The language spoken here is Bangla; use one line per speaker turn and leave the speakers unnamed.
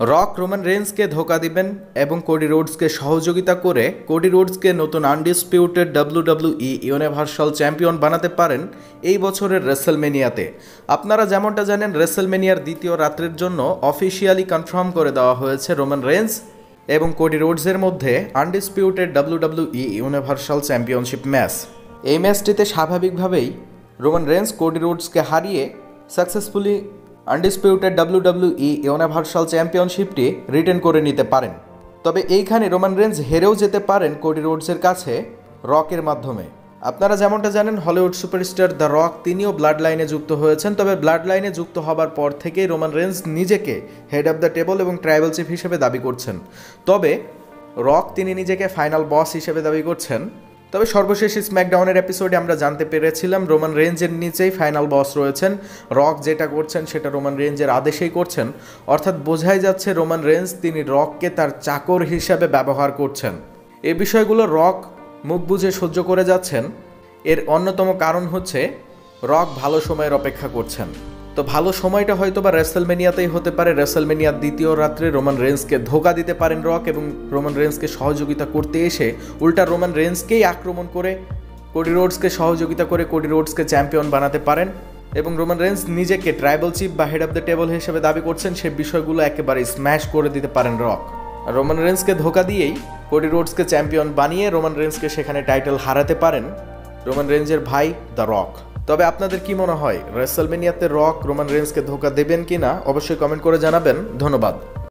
রক রোমান রেন্সকে ধোঁকা দিবেন এবং কোডি রোডসকে সহযোগিতা করে কোডি রোডসকে নতুন আনডিসপিউটেড ডাব্লিউডাব্লিউই ইউনিভার্সাল চ্যাম্পিয়ন বানাতে পারেন এই বছরের রেসেলমেনিয়াতে। আপনারা যেমনটা জানেন, রেসেলমেনিয়ার দ্বিতীয় রাত্রের জন্য অফিসিয়ালি কনফার্ম করে দেওয়া হয়েছে রোমান রেন্স এবং কোডি রোডসের মধ্যে undisputed WWE universal championship match. এই ম্যাচটিতে স্বাভাবিকভাবেই রোমান রেন্স কোডি রোডসকে হারিয়ে সাকসেসফুলি আনডিসপিউটেড ডাব্লিউডাব্লিউই ইউনিভার্সাল চ্যাম্পিয়নশিপটি রিটেন করে নিতে পারেন। তবে এইখানে রোমান রেন্স হেরেও যেতে পারেন কোডি রোডসের কাছে রকের মাধ্যমে। আপনারা যেমনটা জানেন, হলিউড সুপারস্টার দ্য রক তিনিও ব্লাড লাইনে যুক্ত হয়েছেন। তবে ব্লাড লাইনে যুক্ত হবার পর থেকেই রোমান রেন্স নিজেকে হেড অফ দ্য টেবল এবং ট্রাইবাল চিফ হিসেবে দাবি করছেন। তবে রক তিনি নিজেকে ফাইনাল বস হিসেবে দাবি করছেন। তবে সর্বশেষ স্ম্যাকডাউনের এপিসোডে আমরা জানতে পেরেছিলাম রোমান রেঞ্জের নিচেই ফাইনাল বস রয়েছেন। রক যেটা করছেন সেটা রোমান রেঞ্জের আদেশেই করছেন। অর্থাৎ বোঝাই যাচ্ছে রোমান রেঞ্জ তিনি রককে তার চাকর হিসাবে ব্যবহার করছেন। এই বিষয়গুলো রক মুখ বুজে সহ্য করে যাচ্ছেন। এর অন্যতম কারণ হচ্ছে রক ভালো সময়ের অপেক্ষা করছেন। তো ভালো সময়টা হয়তো বা রেসেলমেনিয়াতেই হতে পারে। রেসেলমেনিয়ার দ্বিতীয় রাত্রে রোমান রেন্সকে ধোঁকা দিতে পারেন রক এবং রোমান রেন্সকে সহযোগিতা করতে এসে উল্টা রোমান রেন্সকেই আক্রমণ করে কোডি রোডসকে সহযোগিতা করে কোডি রোডসকে চ্যাম্পিয়ন বানাতে পারেন এবং রোমান রেন্স নিজেকে ট্রাইবাল চিফ বা হেড অফ দ্য টেবল হিসেবে দাবি করছেন, সে বিষয়গুলো একেবারে স্ম্যাশ করে দিতে পারেন রক। আর রোমান রেন্সকে ধোঁকা দিয়েই কোডি রোডসকে চ্যাম্পিয়ন বানিয়ে রোমান রেন্সকে সেখানে টাইটেল হারাতে পারেন রোমান রেন্সের ভাই দ্য রক। তবে আপনাদের কি মনে হয়, রেসেলমেনিয়াতে রক রোমান রেন্সকে ধোঁকা দেবেন কিনা? অবশ্যই কমেন্ট করে জানাবেন। ধন্যবাদ।